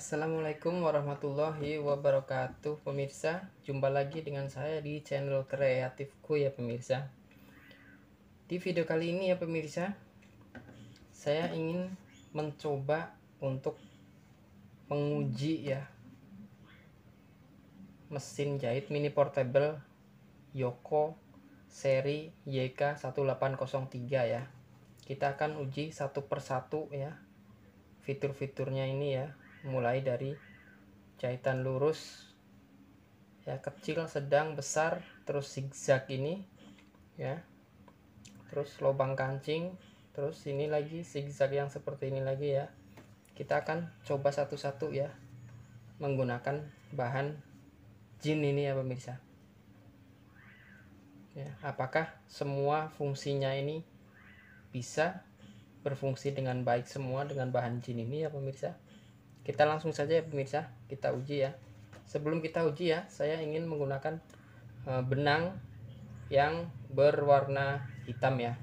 Assalamualaikum warahmatullahi wabarakatuh pemirsa. Jumpa lagi dengan saya di channel kreatifku ya pemirsa. Di video kali ini ya pemirsa, saya ingin mencoba untuk menguji ya mesin jahit mini portable Yoko seri YK1803 ya. Kita akan uji satu persatu ya fitur-fiturnya ini ya, mulai dari jahitan lurus ya, kecil, sedang, besar, terus zigzag ini ya, terus lubang kancing, terus ini lagi zigzag yang seperti ini lagi ya. Kita akan coba satu-satu ya menggunakan bahan jin ini ya pemirsa ya, apakah semua fungsinya ini bisa berfungsi dengan baik semua dengan bahan jin ini ya pemirsa. Kita langsung saja ya pemirsa, kita uji ya. Sebelum kita uji ya, saya ingin menggunakan benang yang berwarna hitam ya,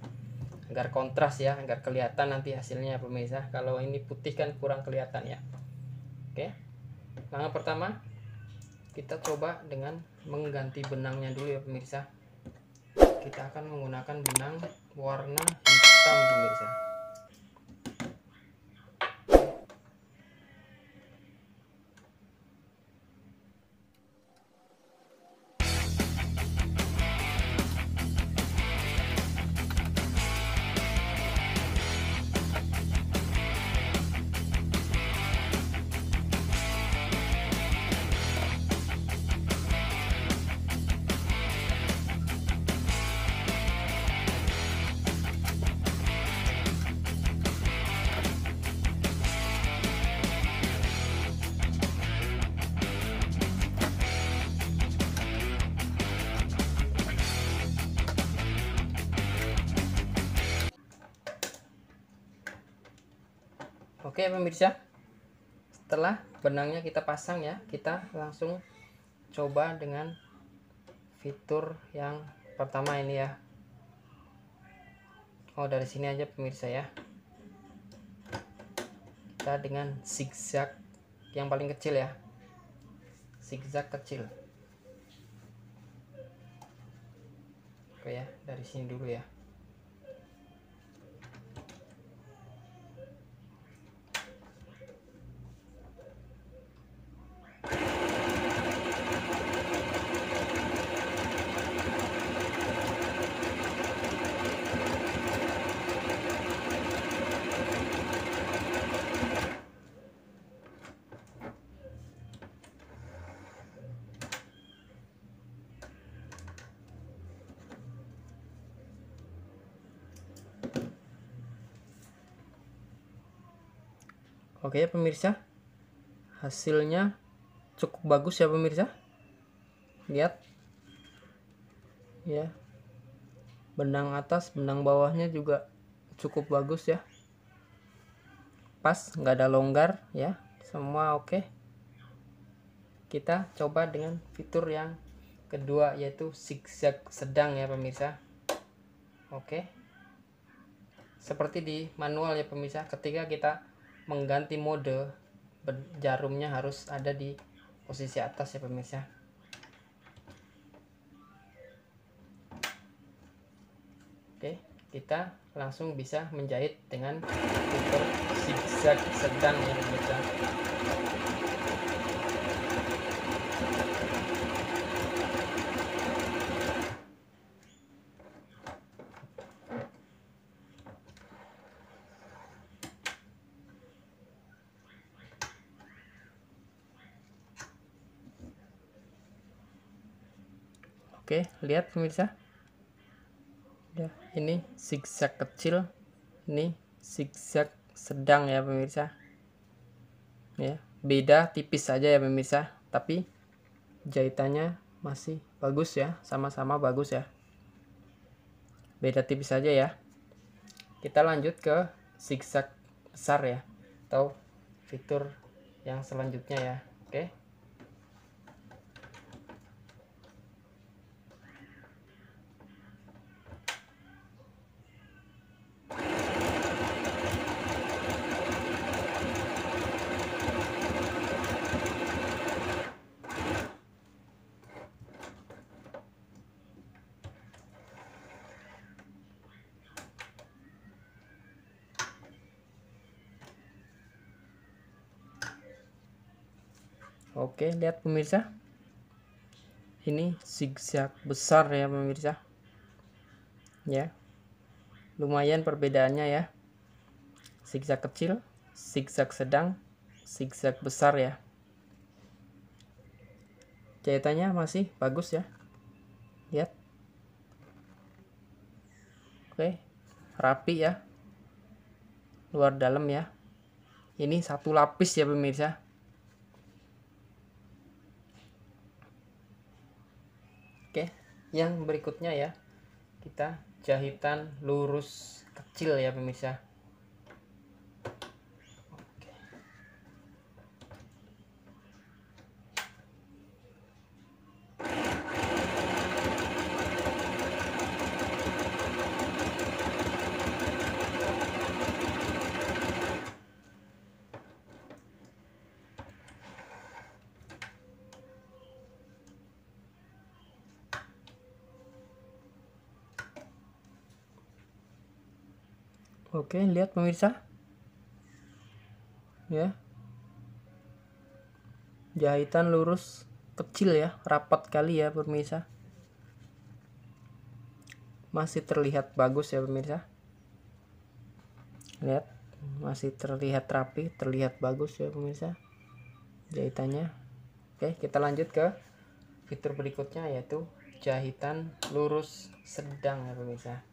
agar kontras ya, agar kelihatan nanti hasilnya ya pemirsa. Kalau ini putih kan kurang kelihatan ya. Oke, langkah pertama kita coba dengan mengganti benangnya dulu ya pemirsa. Kita akan menggunakan benang warna hitam pemirsa. Oke pemirsa, setelah benangnya kita pasang ya, kita langsung coba dengan fitur yang pertama ini ya. Oh, dari sini aja pemirsa ya. Kita dengan zigzag yang paling kecil ya, zigzag kecil. Oke ya, dari sini dulu ya. Oke ya pemirsa, hasilnya cukup bagus ya pemirsa. Lihat ya, benang atas benang bawahnya juga cukup bagus ya, pas, nggak ada longgar ya, semua oke. Kita coba dengan fitur yang kedua yaitu zigzag sedang ya pemirsa. Oke, seperti di manual ya pemirsa, ketika kita mengganti mode jarumnya harus ada di posisi atas ya pemirsa. Oke, kita langsung bisa menjahit dengan fitur zigzag sedang ya pemirsa. Oke, lihat pemirsa ya, ini zigzag kecil, ini zigzag sedang ya pemirsa ya, beda tipis saja ya pemirsa, tapi jahitannya masih bagus ya, sama-sama bagus ya, beda tipis saja ya. Kita lanjut ke zigzag besar ya, atau fitur yang selanjutnya ya. Oke, Oke, lihat pemirsa, ini zigzag besar ya pemirsa ya, lumayan perbedaannya ya, zigzag kecil, zigzag sedang, zigzag besar ya. Jahitannya masih bagus ya, lihat. Oke, rapi ya, luar dalam ya. Ini satu lapis ya pemirsa. Oke, yang berikutnya ya, kita jahitan lurus kecil ya pemirsa. Oke, lihat pemirsa ya, jahitan lurus kecil ya, rapat kali ya pemirsa, masih terlihat bagus ya pemirsa. Lihat, masih terlihat rapi, terlihat bagus ya pemirsa jahitannya. Oke, kita lanjut ke fitur berikutnya, yaitu jahitan lurus sedang ya pemirsa.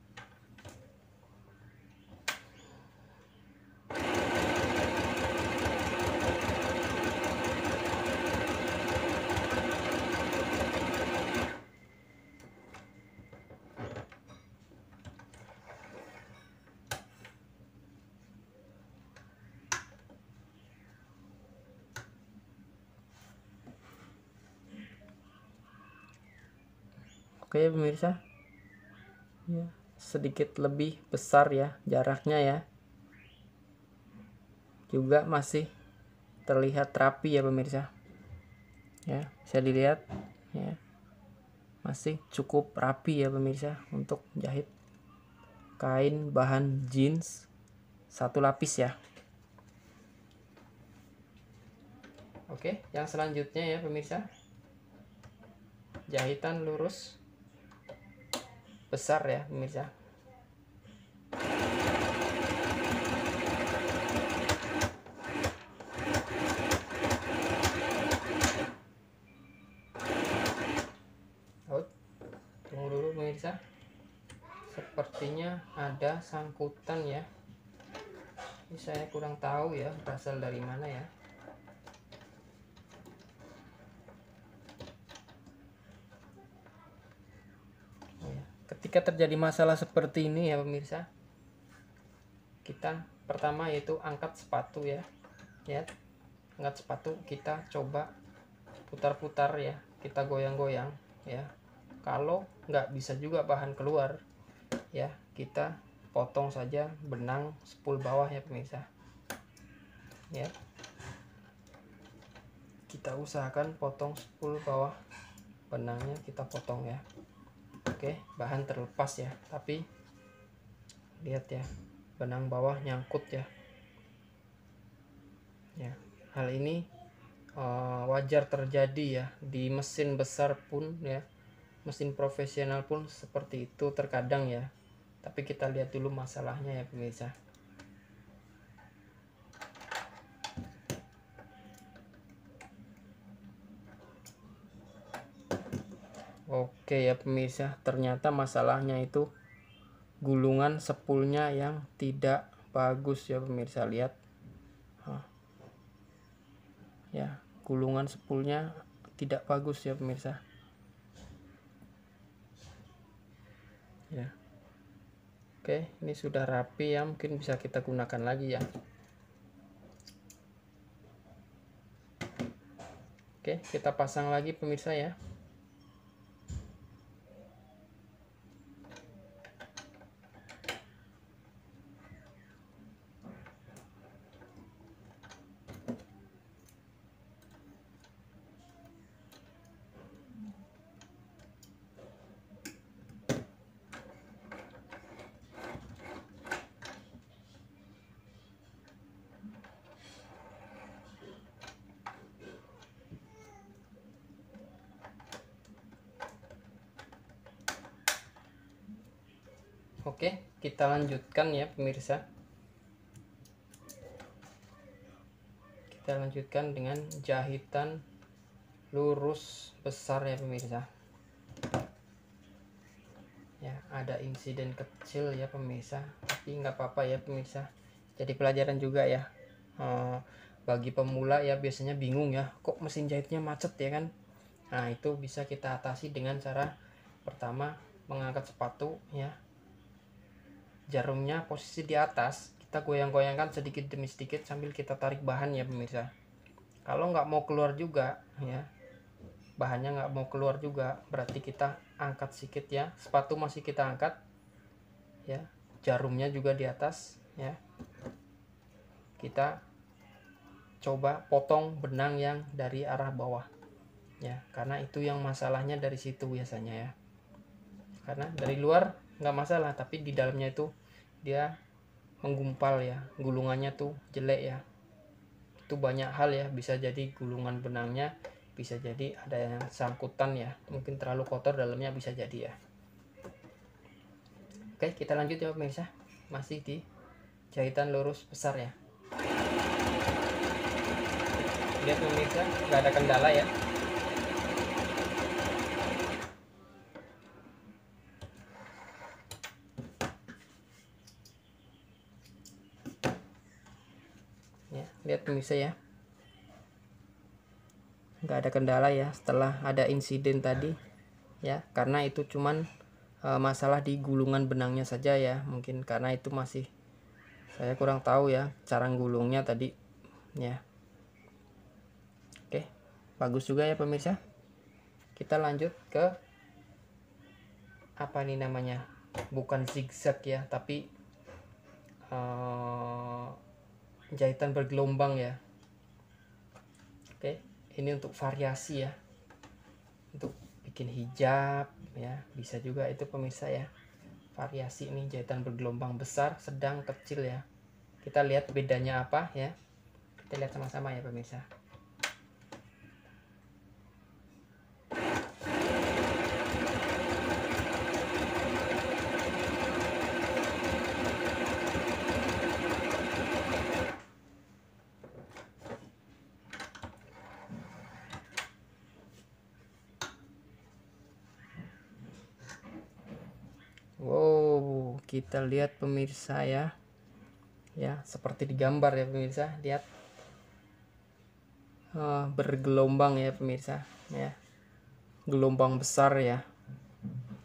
Oke pemirsa ya, sedikit lebih besar ya jaraknya ya, juga masih terlihat rapi ya pemirsa ya, bisa dilihat ya, masih cukup rapi ya pemirsa untuk jahit kain bahan jeans satu lapis ya. Oke, yang selanjutnya ya pemirsa, jahitan lurus besar ya pemirsa. Oh, tunggu dulu pemirsa, sepertinya ada sangkutan ya, ini saya kurang tahu ya berasal dari mana ya. Ketika terjadi masalah seperti ini ya pemirsa, kita pertama yaitu angkat sepatu ya, angkat sepatu, kita coba putar-putar ya, kita goyang-goyang ya. Kalau nggak bisa juga bahan keluar ya, kita potong saja benang spool bawah ya pemirsa ya. Kita usahakan potong spool bawah, benangnya kita potong ya. Oke, bahan terlepas ya, tapi lihat ya, benang bawah nyangkut ya. Ya, hal ini wajar terjadi ya di mesin besar pun ya, mesin profesional pun seperti itu terkadang ya. Tapi kita lihat dulu masalahnya ya pemirsa. Oke ya pemirsa, ternyata masalahnya itu gulungan spoolnya yang tidak bagus ya pemirsa, lihat ya, gulungan spoolnya tidak bagus ya pemirsa ya. Oke, ini sudah rapi ya, mungkin bisa kita gunakan lagi ya. Oke, kita pasang lagi pemirsa ya. Oke, kita lanjutkan ya pemirsa. Kita lanjutkan dengan jahitan lurus besar ya pemirsa. Ya, ada insiden kecil ya pemirsa, tapi nggak apa-apa ya pemirsa. Jadi pelajaran juga ya. Bagi pemula ya biasanya bingung ya, kok mesin jahitnya macet ya kan. Nah, itu bisa kita atasi dengan cara pertama mengangkat sepatu ya. Jarumnya posisi di atas, kita goyang-goyangkan sedikit demi sedikit sambil kita tarik bahan ya pemirsa. Kalau nggak mau keluar juga ya, bahannya nggak mau keluar juga, berarti kita angkat sedikit ya, sepatu masih kita angkat ya, jarumnya juga di atas ya. Kita coba potong benang yang dari arah bawah ya, karena itu yang masalahnya dari situ biasanya ya. Karena dari luar nggak masalah, tapi di dalamnya itu dia menggumpal ya, gulungannya tuh jelek ya. Itu banyak hal ya, bisa jadi gulungan benangnya, bisa jadi ada yang sangkutan ya, mungkin terlalu kotor dalamnya, bisa jadi ya. Oke, kita lanjut ya pemirsa, masih di jahitan lurus besar ya. Lihat pemirsa, nggak ada kendala ya. Ya, lihat pemirsa ya, nggak ada kendala ya setelah ada insiden tadi ya, karena itu cuman masalah di gulungan benangnya saja ya, mungkin karena itu masih saya kurang tahu ya cara gulungnya tadi ya. Oke, bagus juga ya pemirsa. Kita lanjut ke apa nih namanya, bukan zigzag ya, tapi jahitan bergelombang ya. Oke, ini untuk variasi ya, untuk bikin hijab ya, bisa juga itu pemirsa ya. Variasi ini jahitan bergelombang besar, sedang, kecil ya. Kita lihat bedanya apa ya. Kita lihat sama-sama ya pemirsa. Wow, kita lihat pemirsa ya. Ya, seperti di gambar ya pemirsa, lihat bergelombang ya pemirsa ya. Gelombang besar ya.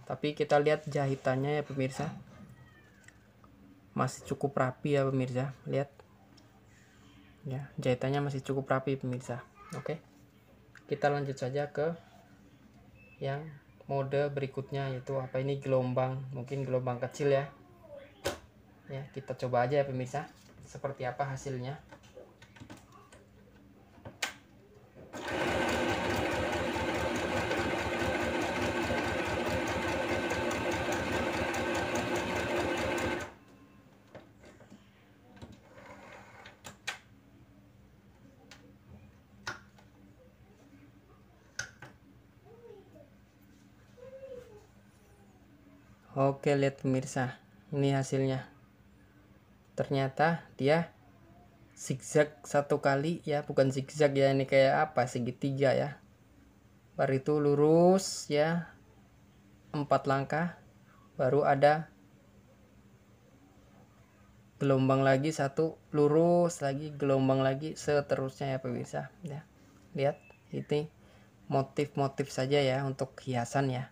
Tapi kita lihat jahitannya ya pemirsa, masih cukup rapi ya pemirsa. Lihat ya, jahitannya masih cukup rapi pemirsa. Oke, kita lanjut saja ke yang mode berikutnya, yaitu apa ini, gelombang, mungkin gelombang kecil ya. Ya, kita coba aja ya pemirsa seperti apa hasilnya. Oke, lihat pemirsa, ini hasilnya. Ternyata dia zigzag satu kali ya, bukan zigzag ya, ini kayak apa, segitiga ya. Baru itu lurus ya, 4 langkah, baru ada gelombang lagi, satu, lurus lagi, gelombang lagi, seterusnya ya pemirsa ya. Lihat, ini motif-motif saja ya untuk hiasan ya.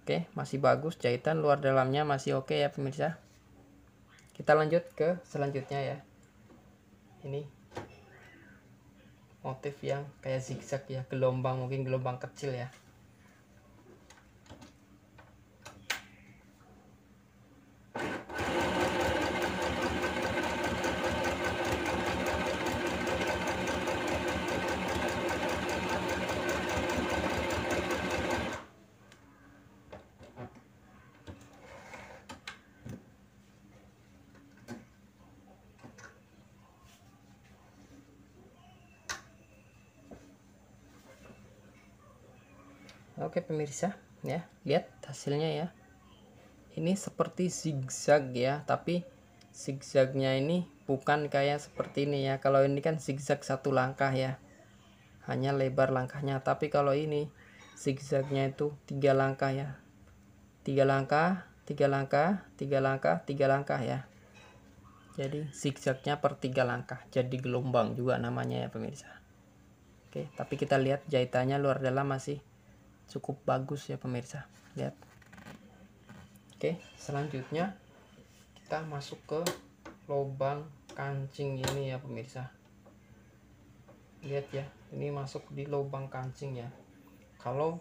Oke, masih bagus, jahitan luar dalamnya masih oke ya pemirsa. Kita lanjut ke selanjutnya ya. Ini motif yang kayak zigzag ya, gelombang, mungkin gelombang kecil ya. Oke pemirsa ya, lihat hasilnya ya. ini seperti zigzag ya, tapi zigzagnya ini bukan kayak seperti ini ya. Kalau ini kan zigzag satu langkah ya, hanya lebar langkahnya, tapi kalau ini zigzagnya itu 3 langkah ya, 3 langkah, 3 langkah, 3 langkah, 3 langkah ya. Jadi zigzagnya per 3 langkah, jadi gelombang juga namanya ya pemirsa. Oke, tapi kita lihat jahitannya luar dalam masih cukup bagus ya pemirsa, lihat. Oke, selanjutnya kita masuk ke lubang kancing ini ya pemirsa. Lihat ya, ini masuk di lubang kancing ya. Kalau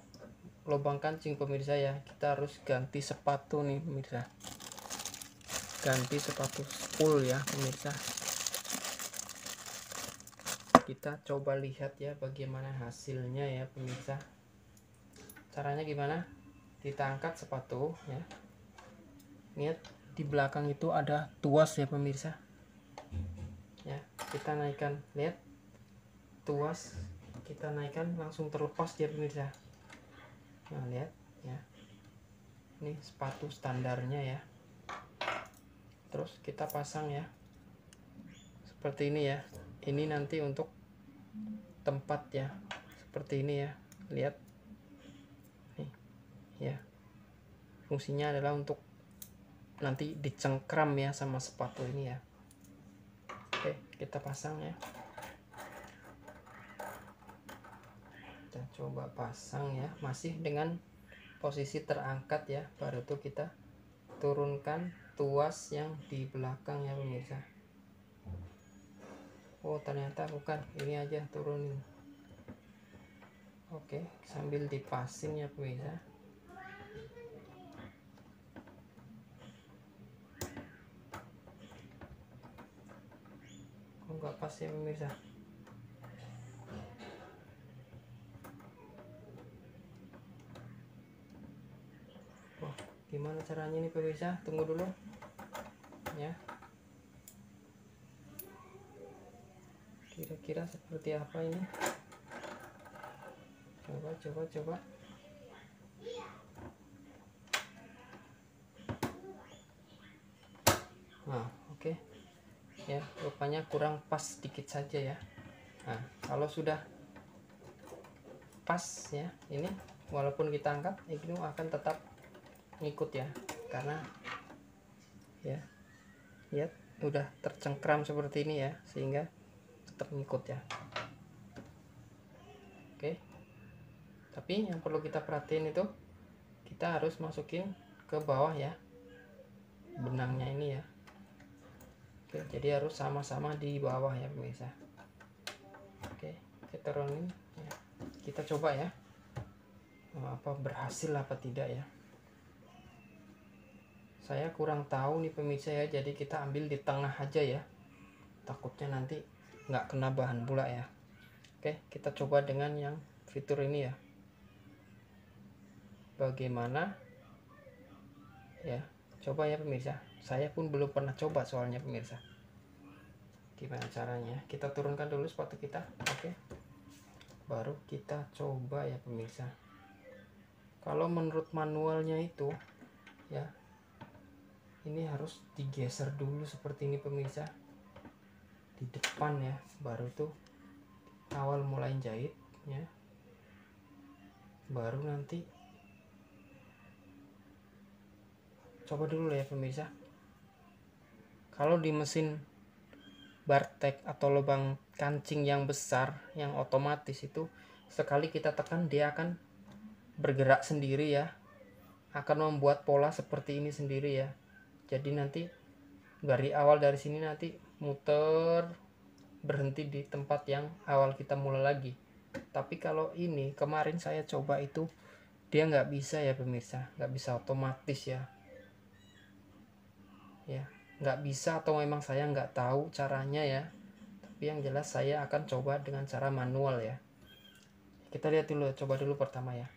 lubang kancing pemirsa ya, kita harus ganti sepatu nih pemirsa, ganti sepatu spool ya pemirsa. Kita coba lihat ya bagaimana hasilnya ya pemirsa. Caranya gimana? Kita angkat sepatu ya, lihat di belakang itu ada tuas ya pemirsa ya. Kita naikkan, lihat tuas kita naikkan langsung terlepas dia pemirsa. Nah lihat ya, ini sepatu standarnya ya. Terus kita pasang ya seperti ini ya. Ini nanti untuk tempat ya, seperti ini ya, lihat nih ya. Fungsinya adalah untuk nanti dicengkram ya sama sepatu ini ya. Oke, kita pasang ya. Kita coba pasang ya, masih dengan posisi terangkat ya. Baru tuh kita turunkan tuas yang di belakang ya pemirsa. Oh ternyata bukan, ini aja turunin. Oke, sambil dipasing ya pemirsa. Oh nggak pas ya pemirsa. Oh gimana caranya nih pemirsa, tunggu dulu ya. Kira-kira seperti apa ini? Coba. Nah, oke. Ya, rupanya kurang pas sedikit saja ya. Nah, kalau sudah pas ya, ini walaupun kita angkat, ini akan tetap ngikut ya. Karena ya, lihat udah tercengkram seperti ini ya, sehingga tetap ngikut ya. Oke. Tapi yang perlu kita perhatiin itu, kita harus masukin ke bawah ya benangnya ini ya. Oke, jadi harus sama-sama di bawah ya pemirsa. Oke, kita turunin ya. Kita coba ya, apa berhasil apa tidak ya. Saya kurang tahu nih pemirsa ya, jadi kita ambil di tengah aja ya, takutnya nanti nggak kena bahan pula ya. Oke, kita coba dengan yang fitur ini ya, bagaimana ya. Coba ya pemirsa, saya pun belum pernah coba soalnya pemirsa. Gimana caranya? Kita turunkan dulu sepatu kita. Oke, baru kita coba ya pemirsa. Kalau menurut manualnya itu ya, ini harus digeser dulu seperti ini pemirsa, di depan ya, baru tuh awal mulai jahit ya, baru nanti coba dulu ya pemirsa. Kalau di mesin Bartek atau lubang kancing yang besar yang otomatis itu, sekali kita tekan dia akan bergerak sendiri ya, akan membuat pola seperti ini sendiri ya. Jadi nanti dari awal dari sini nanti muter, berhenti di tempat yang awal kita mulai lagi. Tapi kalau ini kemarin saya coba itu dia nggak bisa ya pemirsa, nggak bisa otomatis ya, nggak bisa, atau memang saya nggak tahu caranya ya. Tapi yang jelas saya akan coba dengan cara manual ya. Kita lihat dulu, coba dulu pertama ya.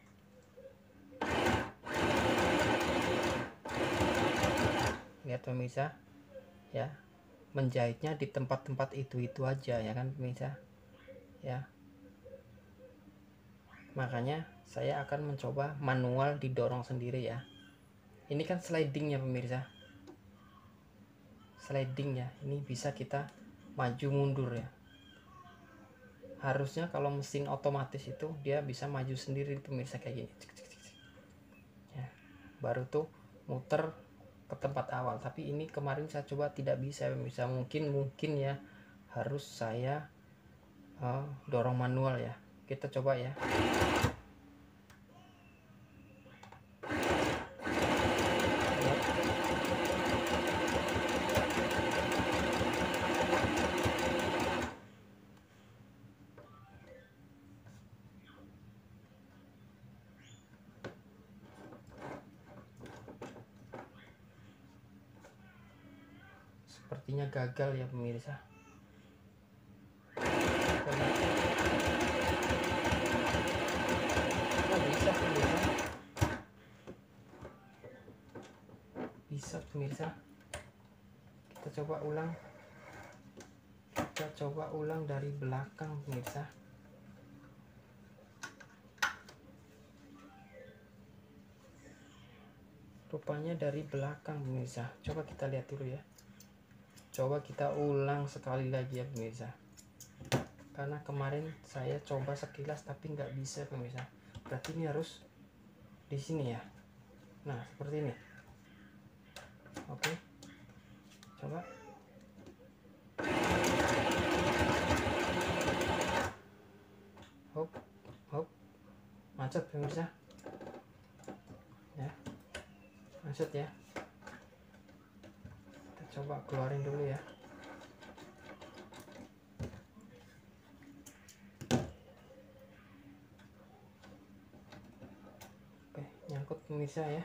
Lihat pemirsa ya, menjahitnya di tempat-tempat itu aja ya kan pemirsa ya. Makanya saya akan mencoba manual didorong sendiri ya. ini kan sliding ya pemirsa, sliding ya, ini bisa kita maju mundur ya. Harusnya kalau mesin otomatis itu dia bisa maju sendiri pemirsa kayak gini ya, baru tuh muter ke tempat awal. Tapi ini kemarin saya coba tidak bisa pemirsa, mungkin ya harus saya dorong manual ya. Kita coba ya. Sepertinya gagal ya pemirsa. Bisa pemirsa, bisa pemirsa. Kita coba ulang dari belakang pemirsa. Rupanya dari belakang pemirsa. Coba kita lihat dulu ya. Coba kita ulang sekali lagi ya pemirsa, karena kemarin saya coba sekilas tapi nggak bisa pemirsa. Berarti ini harus di sini ya. Nah seperti ini. Oke, coba. Hop hop, macet pemirsa ya, macet ya. Kita coba keluarin dulu ya. Oke, nyangkut pemirsa ya.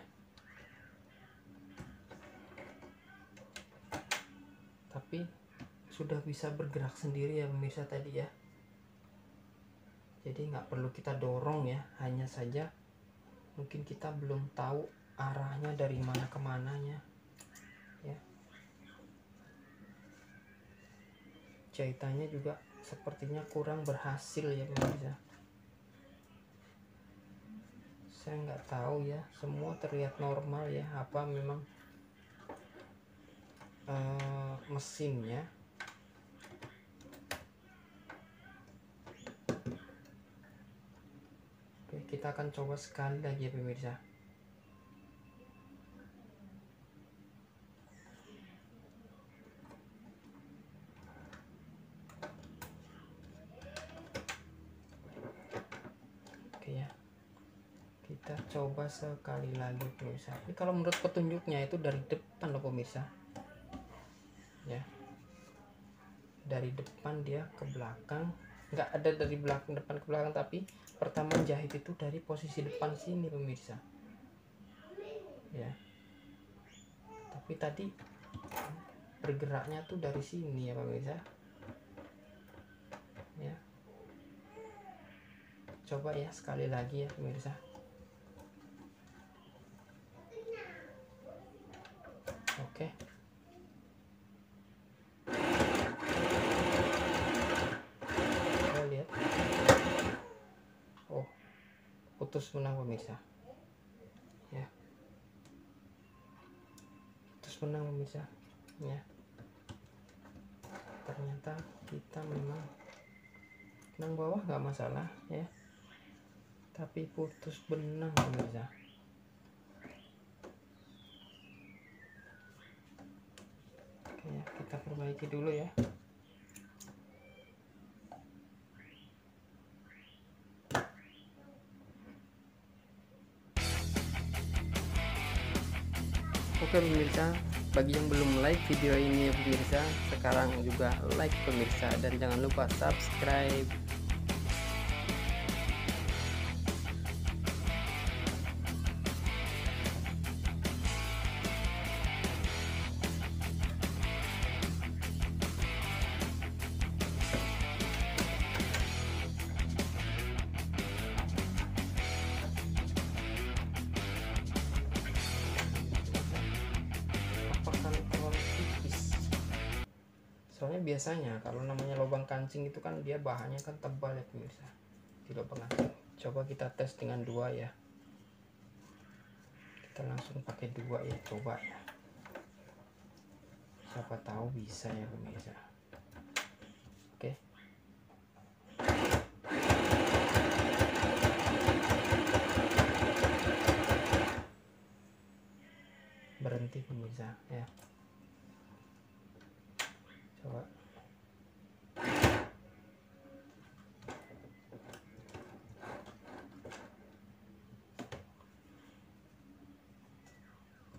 Tapi sudah bisa bergerak sendiri ya pemirsa tadi ya. Jadi nggak perlu kita dorong ya, hanya saja mungkin kita belum tahu arahnya dari mana ke mananya ya. Jahitannya juga sepertinya kurang berhasil ya pemirsa. Saya nggak tahu ya, semua terlihat normal ya, apa memang mesinnya. Oke, kita akan coba sekali lagi ya pemirsa. Oke ya, kita coba sekali lagi pemirsa. Ini kalau menurut petunjuknya itu dari depan loh pemirsa ya, dari depan dia ke belakang, nggak ada dari belakang depan ke belakang, tapi pertama jahit itu dari posisi depan sini pemirsa ya. Tapi tadi bergeraknya tuh dari sini ya pemirsa ya. Coba ya sekali lagi ya pemirsa. Oke, kita lihat. Oh, putus benang pemirsa ya, putus benang pemirsa ya. Ternyata kita memang benang bawah nggak masalah ya, tapi putus benang pemirsa. Oke ya, kita perbaiki dulu ya. Oke pemirsa, bagi yang belum like video ini ya pemirsa, sekarang juga like pemirsa, dan jangan lupa subscribe. Soalnya biasanya kalau namanya lubang kancing itu kan dia bahannya kan tebal ya pemirsa di lubang kancing. Coba kita tes dengan 2 ya, Kita langsung pakai 2 ya, coba ya, siapa tahu bisa ya pemirsa. Oke, berhenti pemirsa ya, coba.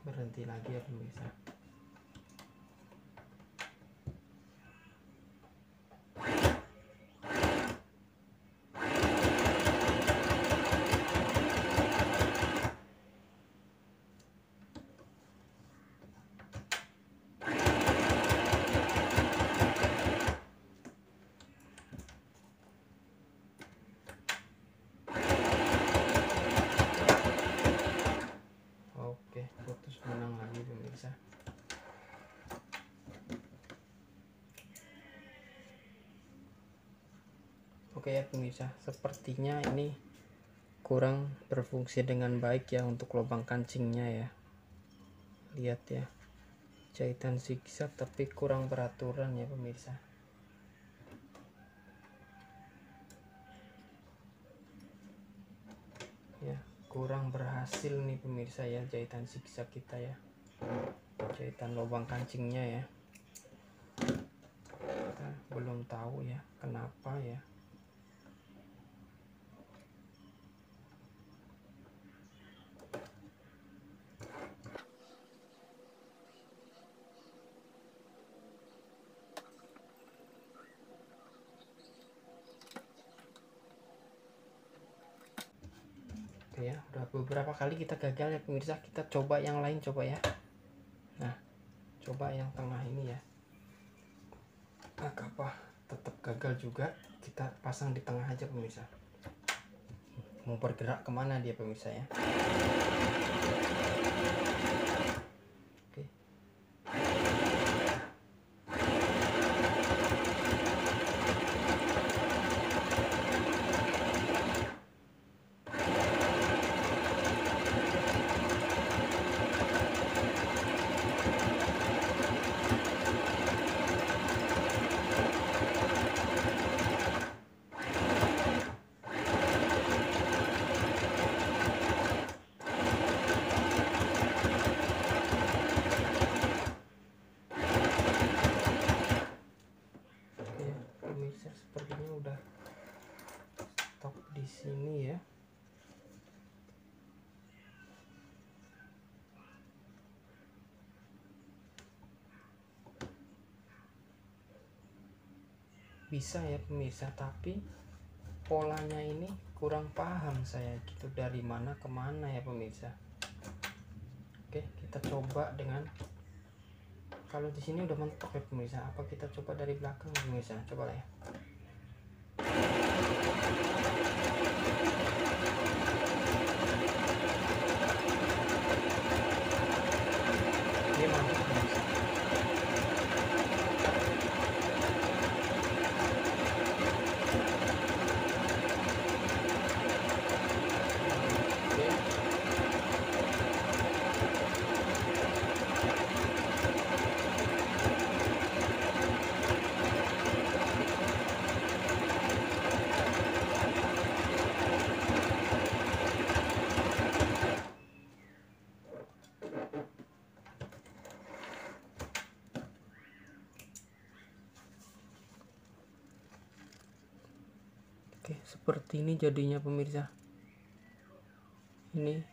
Berhenti lagi ya pemirsa. Oke, putus menang lagi pemirsa. Oke ya pemirsa, sepertinya ini kurang berfungsi dengan baik ya untuk lubang kancingnya ya. Lihat ya, jahitan zigzag tapi kurang beraturan ya pemirsa. Ya, kurang berhasil nih pemirsa ya jahitan zigzag kita ya, jahitan lubang kancingnya ya. Kita belum tahu ya kenapa ya. Oke ya, udah beberapa kali kita gagal ya pemirsa. Kita coba yang lain, coba ya. Nah, coba yang tengah ini ya. Apa tetap gagal juga, kita pasang di tengah aja pemirsa. Mau bergerak kemana dia pemirsa ya. Oke. Pemirsa sepertinya udah stop di sini ya. Bisa ya pemirsa, tapi polanya ini kurang paham saya gitu, dari mana ke mana ya pemirsa. Oke, kita coba dengan, kalau di sini udah mentok ya pemirsa, apa kita coba dari belakang pemirsa, coba lah ya. Dia mantap pemirsa. Oke, seperti ini jadinya pemirsa. Ini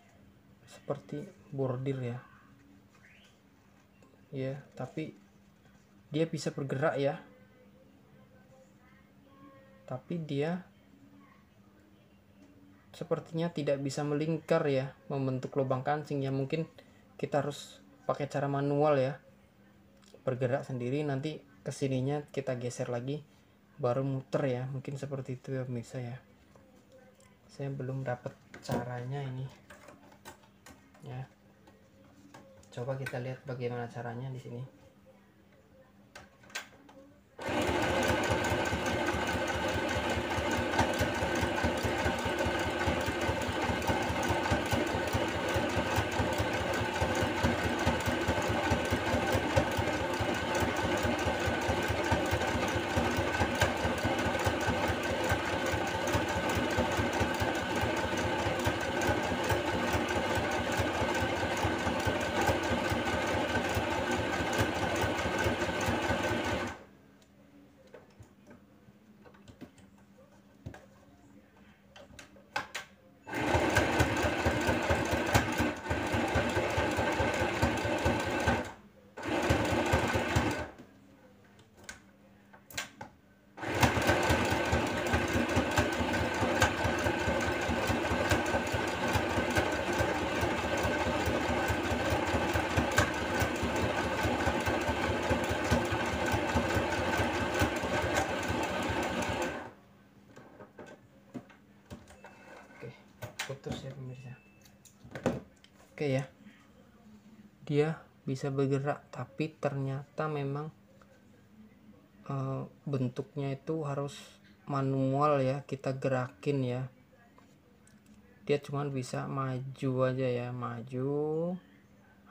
seperti bordir ya. Ya, tapi dia bisa bergerak ya. Tapi dia sepertinya tidak bisa melingkar ya, membentuk lubang kancing ya. Mungkin kita harus pakai cara manual ya. Bergerak sendiri, nanti kesininya kita geser lagi baru muter ya, mungkin seperti itu ya pemirsa ya. Saya belum dapat caranya ini ya. Coba kita lihat bagaimana caranya di sini. Oke ya, dia bisa bergerak, tapi ternyata memang bentuknya itu harus manual ya, kita gerakin ya. Dia cuman bisa maju aja ya, maju.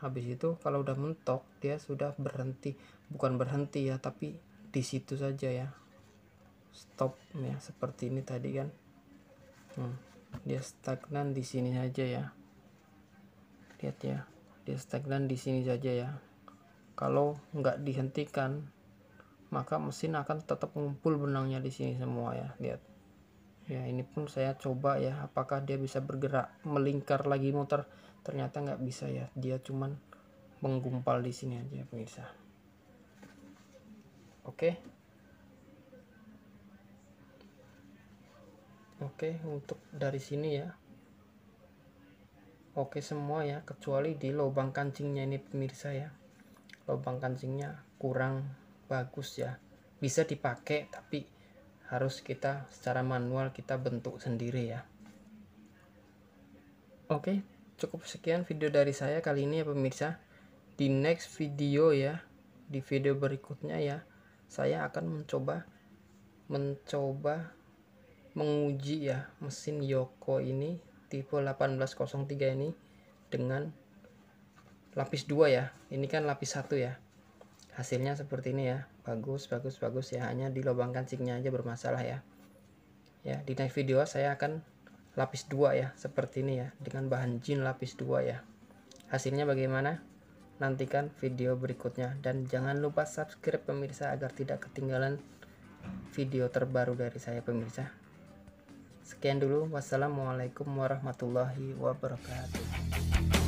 Habis itu kalau udah mentok dia sudah berhenti, bukan berhenti ya, tapi di situ saja ya, stop ya, seperti ini tadi kan. Dia stagnan di sini saja ya, lihat ya, dia stagnan di sini saja ya. Kalau nggak dihentikan maka mesin akan tetap ngumpul benangnya di sini semua ya, lihat ya. Ini pun saya coba ya, apakah dia bisa bergerak melingkar lagi muter, ternyata nggak bisa ya, dia cuman menggumpal di sini aja pemirsa. Oke, untuk dari sini ya oke semua ya, kecuali di lubang kancingnya ini pemirsa ya. Lubang kancingnya kurang bagus ya, bisa dipakai tapi harus kita secara manual kita bentuk sendiri ya. Oke, cukup sekian video dari saya kali ini ya pemirsa. Di next video ya, di video berikutnya ya, saya akan mencoba menguji ya mesin Yoko ini tipe 1803 ini dengan lapis 2 ya. Ini kan lapis 1 ya. Hasilnya seperti ini ya, bagus ya, hanya di lubang kancingnya aja bermasalah ya. Ya, di next video saya akan lapis 2 ya, seperti ini ya, dengan bahan jin lapis 2 ya. Hasilnya bagaimana? Nantikan video berikutnya, dan jangan lupa subscribe pemirsa agar tidak ketinggalan video terbaru dari saya pemirsa. Sekian dulu, wassalamualaikum warahmatullahi wabarakatuh.